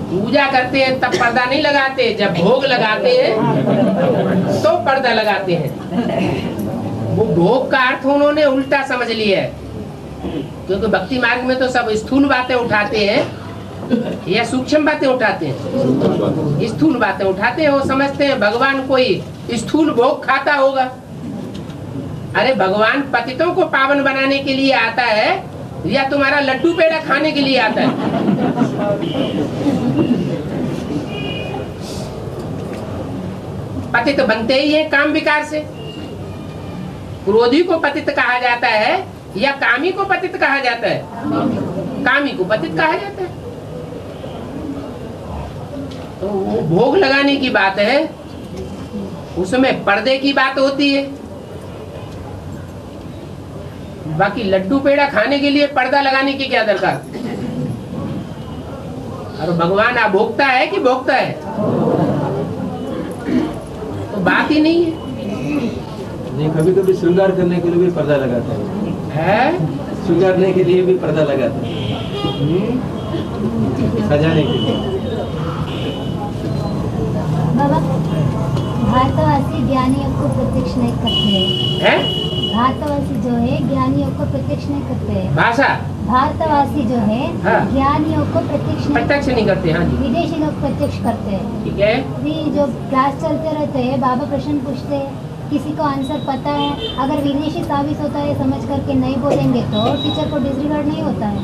पूजा करते हैं तब पर्दा नहीं लगाते, जब भोग लगाते हैं तो पर्दा लगाते हैं। वो भोग का अर्थ उन्होंने उल्टा समझ लिया है, क्योंकि भक्ति मार्ग में तो सब स्थूल बातें उठाते हैं या सूक्ष्म बातें उठाते हैं। स्थूल बातें उठाते हैं, वो समझते हैं भगवान कोई स्थूल भोग खाता होगा। अरे भगवान पतितों को पावन बनाने के लिए आता है या तुम्हारा लड्डू पेड़ा खाने के लिए आता है? पतित बनते ही है काम विकार से। क्रोधी को पतित कहा जाता है या कामी को पतित कहा जाता है? कामी को पतित कहा जाता है। तो वो भोग लगाने की बात है, उसमें पर्दे की बात होती है। बाकी लड्डू पेड़ा खाने के लिए पर्दा लगाने की क्या दरकार? और भगवान भोगता है कि भोगता है? तो बात ही नहीं है। नहीं, कभी कभी श्रृंगार करने के लिए भी पर्दा लगाता है, श्रृंगारने के लिए भी पर्दा लगाता है, सजाने के लिए। बाबा, भारतवासी ज्ञानियों को प्रत्यक्ष नहीं करते हैं। भारतवासी जो है ज्ञानियों को प्रत्यक्ष नहीं करते हैं। भाषा भारतवासी जो है ज्ञानियों को प्रत्यक्ष नहीं करते। हाँ जी, विदेशी लोग प्रत्यक्ष करते हैं। ठीक है। अभी जो क्लास चलते रहते हैं, बाबा प्रश्न पूछते हैं, किसी को आंसर पता है, अगर विदेशी साबित होता है समझ करके नहीं बोलेंगे तो टीचर को डिसरिगार्ड नहीं होता है।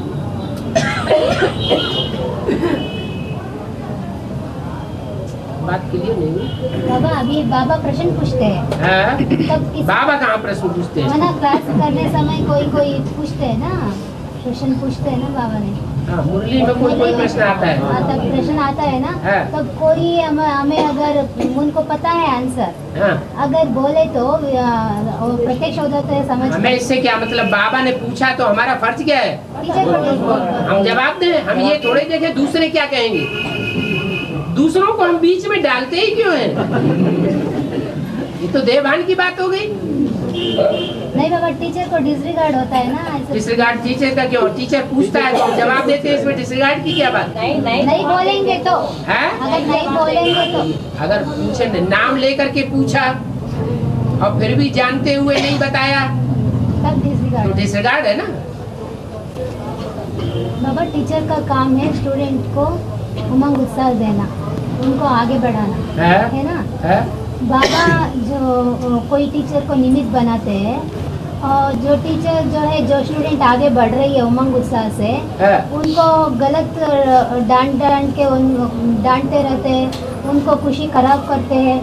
बात क्लियर नहीं। बाबा अभी बाबा प्रश्न पूछते हैं, तब बाबा कहाँ प्रश्न पूछते हैं? ना क्लास करने समय कोई पूछते हैं ना, प्रश्न पूछते हैं ना बाबा ने। हाँ, मुरली में कोई प्रश्न आता है। तब प्रश्न आता है ना, तब कोई हमें अगर उनको पता है आंसर, अगर बोले तो प्रत्यक्ष हो जाता है समझ। हमें इससे क्या मतलब? बाबा ने पूछा तो हमारा फर्ज क्या है? हम जवाब दें। हम ये थोड़े देखें दूसरे क्या कहेंगे। दूसरों को हम बीच में डालते ही क्यों हैं? ये तो देवभान की बात हो गई। नहीं बाबा, टीचर को डिसरिगार्ड होता है ना। डिसरिगार्ड टीचर का क्यों? टीचर पूछता है तो जवाब देते हैं, इसमें डिसरिगार्ड की क्या बात? नहीं बोलेंगे तो है? अगर नहीं बोलेंगे तो, अगर पूछे नाम लेकर के पूछा और फिर भी जानते हुए नहीं बताया तब तो डिसरिगार्ड है ना। बाबा टीचर का काम है स्टूडेंट को उमंग उत्साह देना, उनको आगे बढ़ाना है ना। बाबा जो कोई टीचर को निमित्त बनाते हैं, और जो टीचर जो है, जो स्टूडेंट आगे बढ़ रही है उमंग उत्साह से, उनको गलत डांटते रहते हैं, उनको खुशी खराब करते हैं,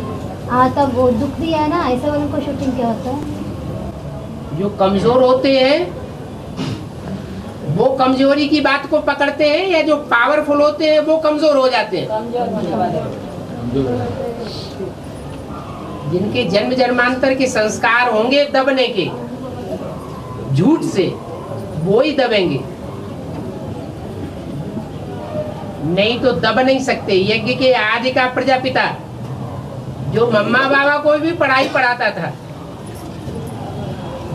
तब वो दुख दिया है ना। ऐसे वालों को शूटिंग क्या होता है? जो कमजोर होते हैं वो कमजोरी की बात को पकड़ते हैं, या जो पावरफुल होते हैं वो कमजोर हो जाते हैं? जिनके जन्म जन्मांतर के संस्कार होंगे दबने के, झूठ से, वो ही दबेंगे, नहीं तो दब नहीं सकते। यज्ञ के आदि का प्रजापिता जो मम्मा बाबा को भी पढ़ाई पढ़ाता था,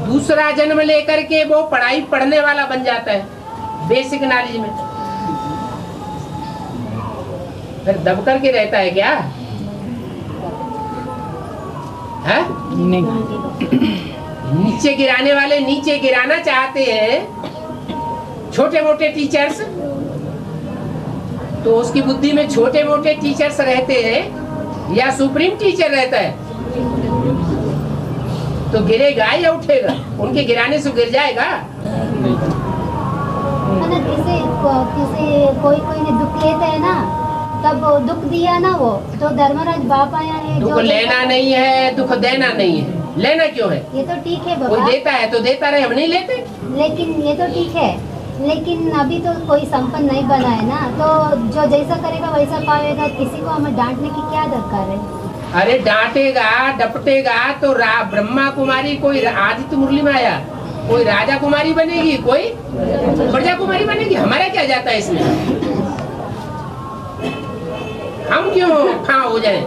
दूसरा जन्म लेकर के वो पढ़ाई पढ़ने वाला बन जाता है बेसिक नॉलेज में। फिर दब करके रहता है क्या? है? नीचे गिराने वाले नीचे गिराना चाहते हैं छोटे मोटे टीचर्स, तो उसकी बुद्धि में छोटे मोटे टीचर्स रहते हैं या सुप्रीम टीचर रहता है? तो गिरेगा या उठेगा? उनके गिराने से गिर जाएगा। कोई ने दुख लेते है ना, तब दुख दिया ना वो तो धर्मराज बाप आया है। दुख लेना नहीं है, दुख देना नहीं है। लेना क्यों है? ये तो ठीक है बाबा, कोई देता है तो देता रहे, हम नहीं लेते। लेकिन ये तो ठीक है, लेकिन अभी तो कोई संपन्न नहीं बना है ना, तो जो जैसा करेगा वैसा पाएगा। किसी को हमें डांटने की क्या दरकार है? अरे डांटेगा डपटेगा तो ब्रह्मा कुमारी कोई आदित्य मुरली में आया, कोई राजा कुमारी बनेगी, कोई प्रजा कुमारी बनेगी। हमारा क्या जाता है इसमें? हम क्यों खा हो जाए?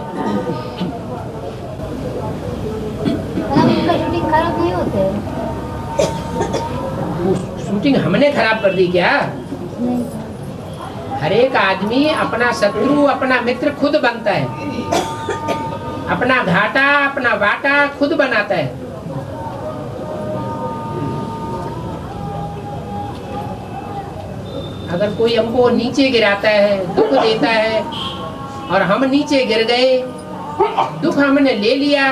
शूटिंग खराब नहीं होते? शूटिंग हमने खराब कर दी क्या? हर एक आदमी अपना शत्रु अपना मित्र खुद बनता है, अपना घाटा अपना वाटा खुद बनाता है। अगर कोई हमको नीचे गिराता है, दुख देता है और हम नीचे गिर गए, दुख हमने ले लिया,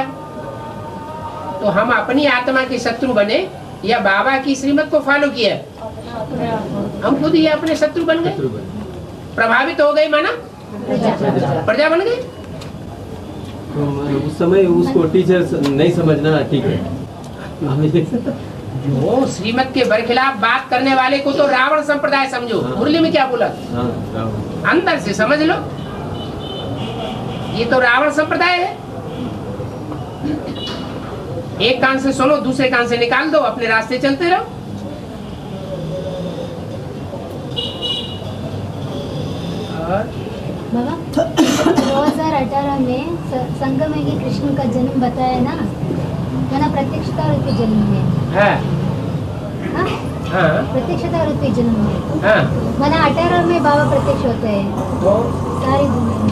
तो हम अपनी आत्मा के शत्रु बने या बाबा की श्रीमत को फॉलो किया? हम खुद ही अपने शत्रु बन गए, प्रभावित हो गए, माना प्रजा बन गए। तो उस समय उसको टीचर नहीं समझना ठीक है। जो श्रीमत के बरखिलाफ बात करने वाले को तो रावण संप्रदाय समझो। मुरली में क्या बोला? अंदर से समझ लो, ये तो रावण संप्रदाय है। एक कान से सुनो, दूसरे कान से निकाल दो, अपने रास्ते चलते रहो। बाबा 2018 में संगम में कृष्ण का जन्म बताया ना, मैंने प्रत्यक्षता रूपी जन्म में प्रत्यक्षता रूपी जन्म में मैंने 18 में बाबा प्रत्यक्ष होते हैं सारी दुनिया में।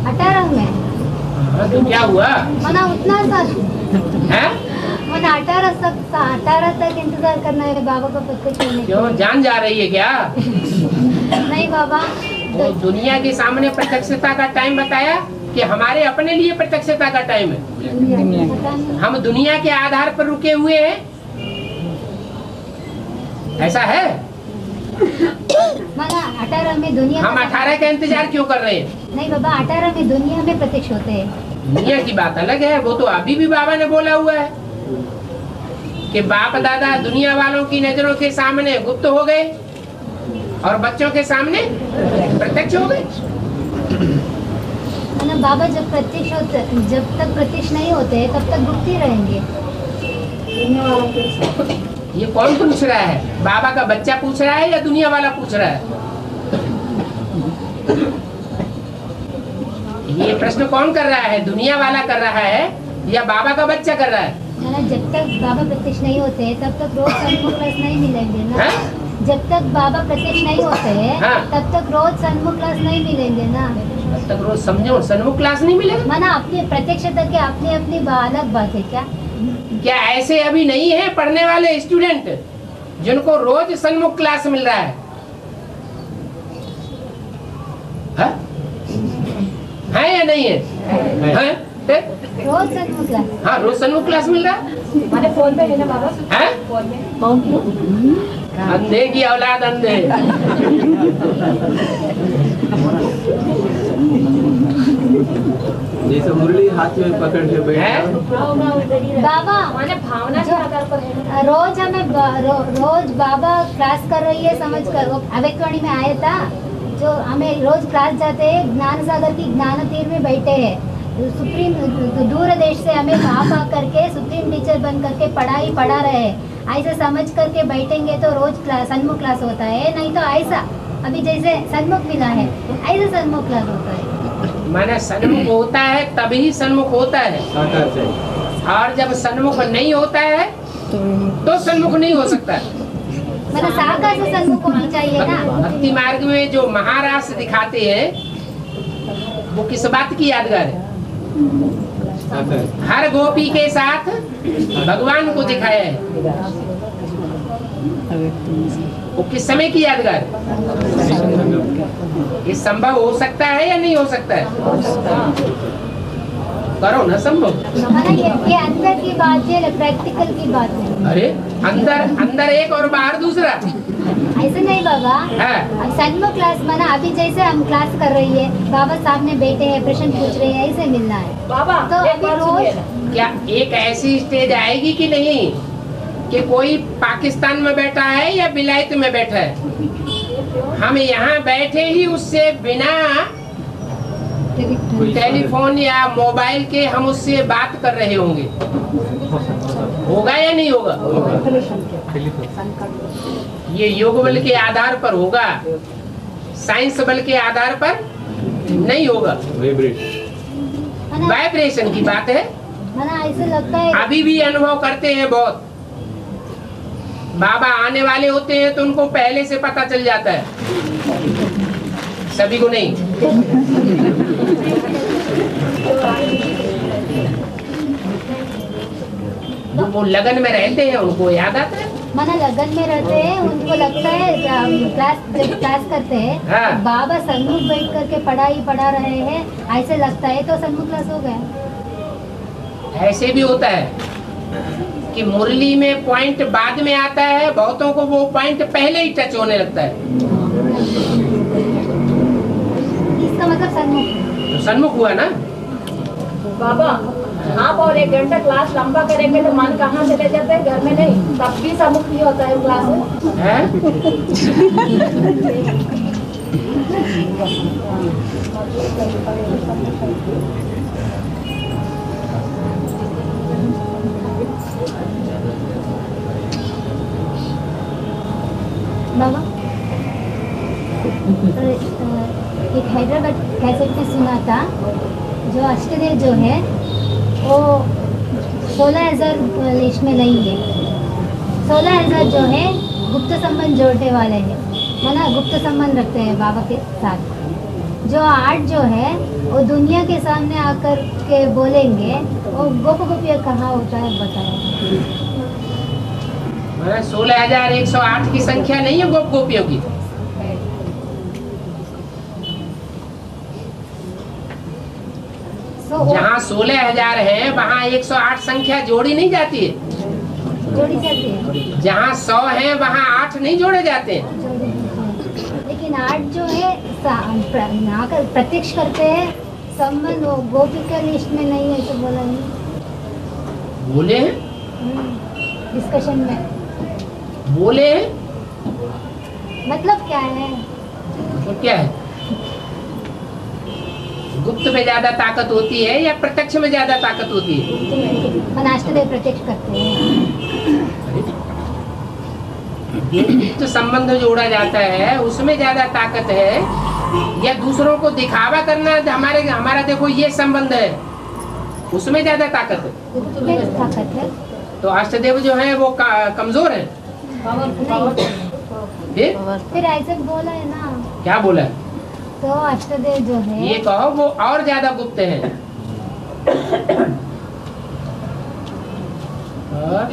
18 में तो क्या हुआ? मैंने उतना सा है, मैंने 18 तक इंतजार करना है बाबा का प्रत्यक्ष होने। क्यों, जान जा रही है क्या? नहीं बाबा, तो दुनिया के सामने प्रत्यक्षता का टाइम बताया कि हमारे अपने लिए प्रत्यक्षता का टाइम है। हम दुनिया के आधार पर रुके हुए हैं, ऐसा है? 18 में दुनिया, हम 18 का इंतजार क्यों कर रहे हैं? नहीं बाबा, 18 में दुनिया में प्रत्यक्ष होते हैं। दुनिया की बात अलग है, वो तो अभी भी बाबा ने बोला हुआ है कि बाप दादा दुनिया वालों की नजरों के सामने गुप्त हो गए और बच्चों के सामने प्रत्यक्ष हो गए। बाबा जब प्रत्यक्ष होते, जब तक प्रत्यक्ष नहीं होते तब तक गुप्त ही रहेंगे। ये कौन पूछ रहा है? बाबा का बच्चा पूछ रहा है या दुनिया वाला पूछ रहा है? ये प्रश्न कौन कर रहा है? दुनिया वाला कर रहा है या बाबा का बच्चा कर रहा है? जब तक बाबा प्रत्यक्ष नहीं होते तब तक रोज सन्मुख क्लास नहीं मिलेंगे ना। जब तक बाबा प्रत्यक्ष नहीं होते तब तक रोज सन्मुख क्लास नहीं मिलेंगे ना। तब तक रोज समझो सन्मुख क्लास नहीं मिलेगा। माना अपनी प्रत्यक्षता की अपनी अपनी अलग बात है। क्या ऐसे अभी नहीं है पढ़ने वाले स्टूडेंट जिनको रोज सन्मुख क्लास मिल रहा है? है या नहीं है? रोज सन्मुख क्लास। हाँ, रोज सन्मुख क्लास मिल रहा है। हमारे फोन पे है ना बाबा? है? फोन पे। अंधे की औलाद अंधे। जैसे मुरली हाथ में पकड़ के बैठे बाबा, हमारे भावना के आधार पर है। रोज हमें रोज बाबा क्लास कर रही है समझ कर। वो अवेकवाणी में आया था, जो हमें रोज क्लास जाते हैं, ज्ञान सागर की ज्ञान तीर में बैठे हैं। सुप्रीम दूर देश से हमें आप आकर के सुप्रीम टीचर बन करके पढ़ाई पढ़ा रहे हैं। ऐसे समझ करके बैठेंगे तो रोज क्लास सन्मुख क्लास होता है, नहीं तो ऐसा अभी जैसे सन्मुख मिला है ऐसे सन्मुख क्लास होता है। माने सन्मुख होता है तभी सन्मुख होता है, और जब सन्मुख नहीं होता है तो सन्मुख नहीं हो सकता। मैंने साकार से सन्मुख होनी चाहिए ना। भक्ति मार्ग में जो महारास दिखाते हैं वो किस बात की यादगार है? हर गोपी के साथ भगवान को दिखाया है, वो किस समय की यादगार? ये संभव हो सकता है या नहीं हो सकता है? करो ना संभव। ये अंदर की बात है, प्रैक्टिकल की बात है। अरे अंदर एक और बाहर दूसरा, ऐसे नहीं बाबा। अब सन्मुख क्लास माना अभी जैसे हम क्लास कर रही है, बाबा सामने बैठे हैं, प्रश्न पूछ रहे हैं, ऐसे मिलना है बाबा। तो अभी रोज क्या एक ऐसी स्टेज आएगी कि नहीं कि कोई पाकिस्तान में बैठा है या बिलायत में बैठा है, हम यहाँ बैठे ही उससे बिना टेलीफोन या मोबाइल के हम उससे बात कर रहे होंगे? होगा या नहीं होगा? ये योग बल के आधार पर होगा, साइंस बल के आधार पर नहीं होगा। वाइब्रेशन की बात है। ऐसे लगता है अभी भी अनुभव करते हैं बहुत। बाबा आने वाले होते हैं तो उनको पहले से पता चल जाता है, सभी को नहीं। जो वो लगन में रहते हैं उनको याद आता है। माना लगन में रहते हैं, उनको लगता है जब क्लास करते हैं हाँ। बाबा सन्मुख बैठ करके पढ़ा रहे हैं, ऐसे लगता है तो सन्मुख क्लास हो गया। ऐसे भी होता है कि मुरली में पॉइंट बाद में आता है, बहुतों को वो पॉइंट पहले ही टच होने लगता है, इसका मतलब सन्मुख। तो सन्मुख हुआ ना। बाबा आप और 1 घंटा क्लास लंबा करेंगे तो मन कहाँ चले जाते हैं, घर में नहीं, तब भी सम्मुख नहीं होता है क्लास में। है? बाबा एक हैदराबाद कैसेट में सुना था, जो अष्टदेव जो है वो 16,000 लिस्ट में नहीं है। 16,000 जो है गुप्त संबंध जोड़ने वाले हैं, माना गुप्त संबंध रखते हैं बाबा के साथ। जो 8 जो है वो दुनिया के सामने आकर के बोलेंगे, वो गोप गोपिया कहाँ होता है बताएं। 16,108 की संख्या नहीं है गोप गोपियों की। जहाँ 16,000 है वहाँ 108 संख्या जोड़ी नहीं जाती है। जोड़ी जाती है। जहाँ 100 है वहाँ 8 नहीं जोड़े जाते हैं। लेकिन 8 जो है आकर प्रत्यक्ष करते हैं संबंध, वो गोपिका लिस्ट में नहीं है तो बोला नहीं। बोले हैं, डिस्कशन में बोले हैं, मतलब क्या है? तो क्या है? गुप्त में ज्यादा ताकत होती है या प्रत्यक्ष में ज्यादा ताकत होती है? अनाष्टदेव प्रत्यक्ष करते हैं। गुप्त संबंध जोड़ा जाता है उसमें ज्यादा ताकत है, या दूसरों को दिखावा करना हमारा देखो ये संबंध है, उसमें ज्यादा ताकत है? गुप्त में ताकत है। तो अष्टदेव जो है वो कमजोर है। फिर ऐसे बोला है ना, क्या बोला है? तो अष्टदेव जो है ये कहो वो और ज्यादा गुप्त है। और?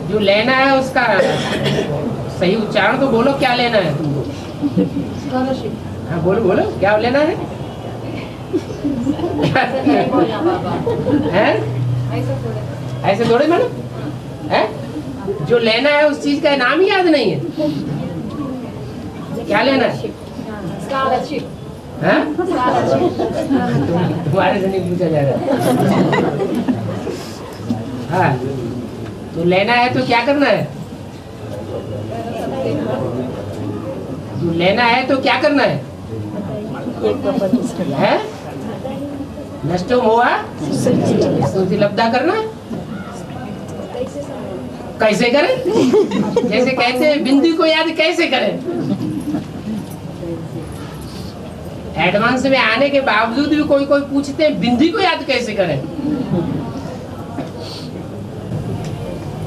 जो लेना है उसका सही उच्चारण तो बोलो, क्या लेना है तुमको? हाँ बोलो बोलो, क्या लेना है? हैं? ऐसे थोड़े मैडम है, जो लेना है उस चीज का नाम ही याद नहीं है। क्या लेना है? हैं? तुम्हारे से नहीं पूछा जाएगा। हाँ तो लेना है तो क्या करना है? जो लेना है तो क्या करना है? हैं? नष्टो हुआ सूची लब्धा करना। कैसे करें? जैसे कहते हैं बिंदी को याद कैसे करें? एडवांस में आने के बावजूद भी कोई पूछते हैं बिंदी को याद कैसे करें?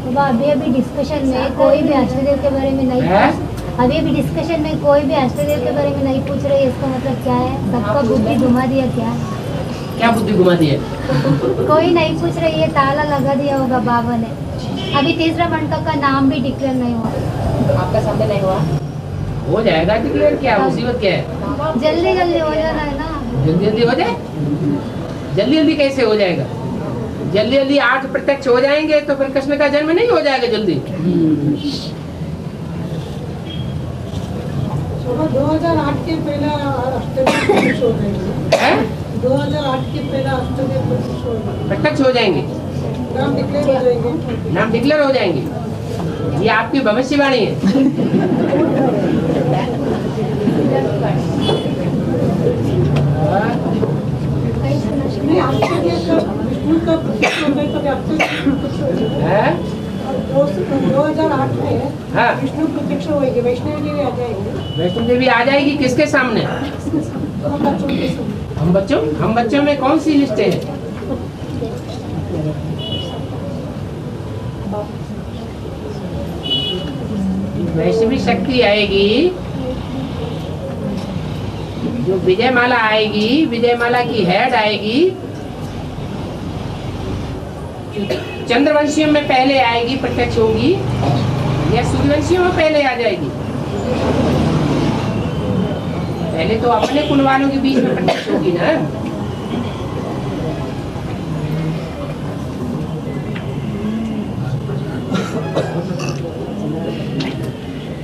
तो अभी डिस्कशन में कोई भी अष्टदेव के बारे में नहीं अभी डिस्कशन में कोई भी अष्टदेव के बारे में नहीं पूछ रहे, इसका मतलब क्या है? सबका बुद्धि घुमा दिया क्या? क्या बुद्धि घुमा दी है? कोई नहीं पूछ रही, ये ताला लगा दिया होगा बाबा ने। अभी तीसरा मंडप का नाम भी डिक्लेयर नहीं हुआ। आपका सामने नहीं हुआ? हो जाएगा डिक्लेयर, क्या मुसीबत क्या है? जल्दी जल्दी हो जाना है ना। जल्दी जल्दी हो जाए? जल्दी जल्दी कैसे हो जाएगा? जल्दी जल्दी 8 प्रत्यक्ष हो जाएंगे तो फिर कृष्ण का जन्म नहीं हो जाएगा जल्दी। 2008 के पहला अष्टदेव हो जाएंगे। 2008 के पहला अष्टदेव प्रत्यक्ष हो जाएंगे, नाम डिक्लेयर हो जाएंगे। नाम डिक्लेयर हो जाएंगे। ये आपकी भविष्यवाणी है। नहीं, विष्णु का प्रत्यक्ष हो गए तो हैं? 2008 में हाँ। विष्णु प्रत्यक्ष होंगे, वैष्णवी देवी आ जाएंगे। वैष्णो देवी आ जाएगी किसके सामने? बच्चों के सामने। हम बच्चों में कौन सी लिस्ट है? वैष्णवी शक्ति आएगी, जो विजयमाला आएगी, विजयमाला की हेड आएगी, चंद्रवंशियों में पहले आएगी, प्रत्यक्ष होगी, या सूर्यवंशियों में पहले आ जाएगी? पहले तो अपने कुल वालों के बीच में प्रत्यक्ष होगी ना।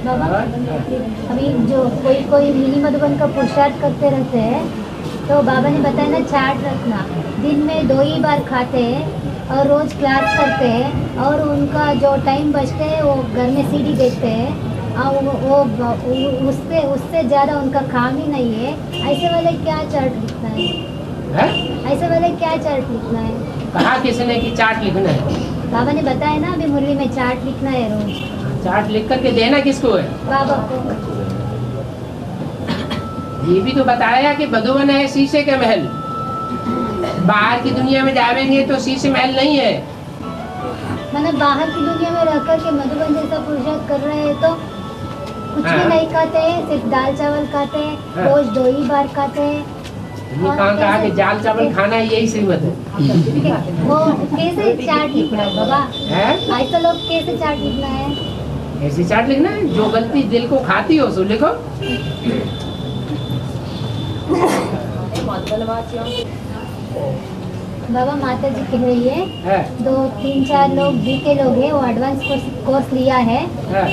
बाबा अभी जो कोई मिनी मधुबन का पुरुषार्थ करते रहते हैं, तो बाबा ने बताया ना चार्ट रखना, दिन में 2 ही बार खाते हैं और रोज क्लास करते हैं, और उनका जो टाइम बचते हैं वो घर में सीडी देखते हैं, और वो उससे ज़्यादा उनका काम ही नहीं है। ऐसे वाले क्या चार्ट लिखना है? ऐसे वाले क्या चार्ट लिखना है? कहा किसने कि चार्ट लिखना है? बाबा ने बताया ना अभी मुरली में चार्ट लिखना है रोज। चार्ट लिख करके देना किसको है? बाबा को। ये भी तो बताया कि मधुबन है शीशे का महल, बाहर की दुनिया में जाएंगे तो शीशे महल नहीं है। मतलब बाहर की दुनिया में रहकर के मधुबन जैसा पुरुषार्थ कर रहे हैं तो कुछ भी नहीं खाते हैं, सिर्फ दाल चावल खाते हैं, रोज 2 ही बार खाते हैं। ये कहा कि दाल चावल खाना है, यही श्रीमत है। वो कैसे चार्ट लिखना है बाबा? ऐसा लोग कैसे चार्ट लिखना है? ऐसे चार्ट लिखना है, जो गलती दिल को खाती हो सो लिखो। बाबा माता जी कह रही है 2-3-4 लोग बीते लोग हैं, वो एडवांस कोर्स लिया है,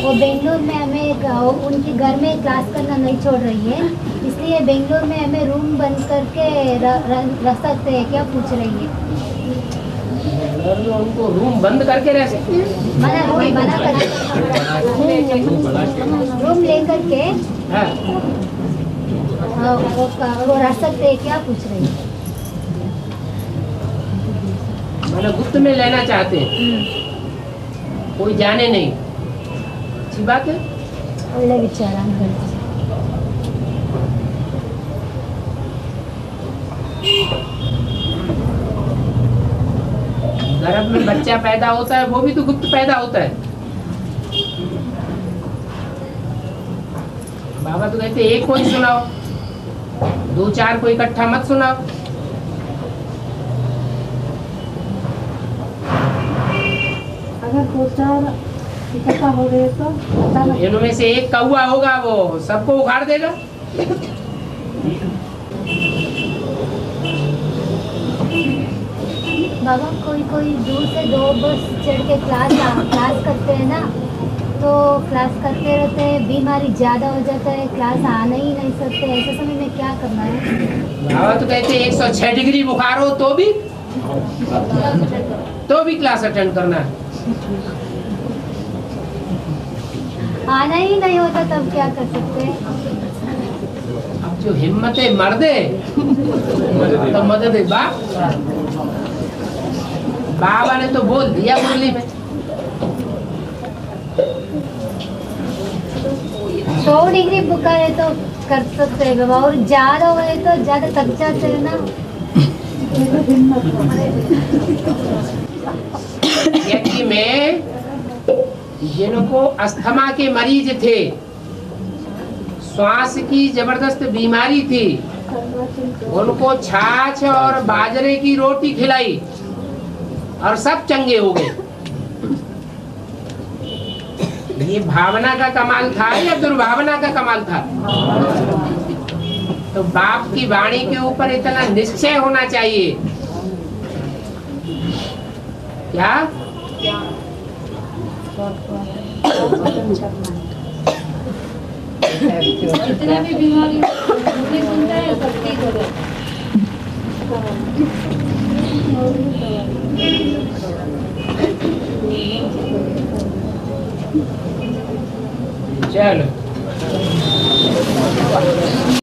वो बेंगलोर में हमें उनके घर में क्लास करना नहीं छोड़ रही है, इसलिए बेंगलोर में हमें रूम बंद करके रख सकते हैं क्या, पूछ रही है। उनको रूम बंद करके रह सकते हैं? मना कर रूम लेकर के वो रह सकते हैं क्या, पूछ रही है। मैंने गुप्त में लेना चाहते हैं, कोई जाने नहीं। अच्छी बात है। ಒಳ್ಳೆ ವಿಚಾರ ಅಂತ गर्भ में बच्चा पैदा होता है, वो भी तो गुप्त पैदा होता है। बाबा तो कहते एक कोई सुनाओ, 2-4 को इकट्ठा मत सुनाओ। अगर 2-4 इकट्ठा हो गए तो इनमें से एक कौवा होगा, वो सबको उखाड़ देगा। बाबा कोई दूर से 2 बस चढ़ के क्लास करते हैं ना, तो क्लास करते रहते हैं, बीमारी ज़्यादा हो जाता है, क्लास आने ही नहीं सकते, ऐसे समय में क्या करना है? बाबा तो कहते 106 डिग्री बुखार हो तो भी क्लास अटेंड करना है। आना ही नहीं होता तब क्या कर सकते हैं? अब जो हिम्मत है मर्दे तो मदद है बाबा ने तो बोल दिया मुरली में। 100 डिग्री बुखार है तो कर सकते हैं बाबा, और ज्यादा हो गए तो ज्यादा थक जाते हैं ना। यज्ञ में जिनको अस्थमा के मरीज थे, श्वास की जबरदस्त बीमारी थी, उनको छाछ और बाजरे की रोटी खिलाई और सब चंगे हो गए। ये भावना का कमाल था या दुर्भावना का कमाल था? तो बाप की वाणी के ऊपर इतना निश्चय होना चाहिए क्या? जितने भी बीमारी सुनते हैं सब ठीक हो जाए। चलो।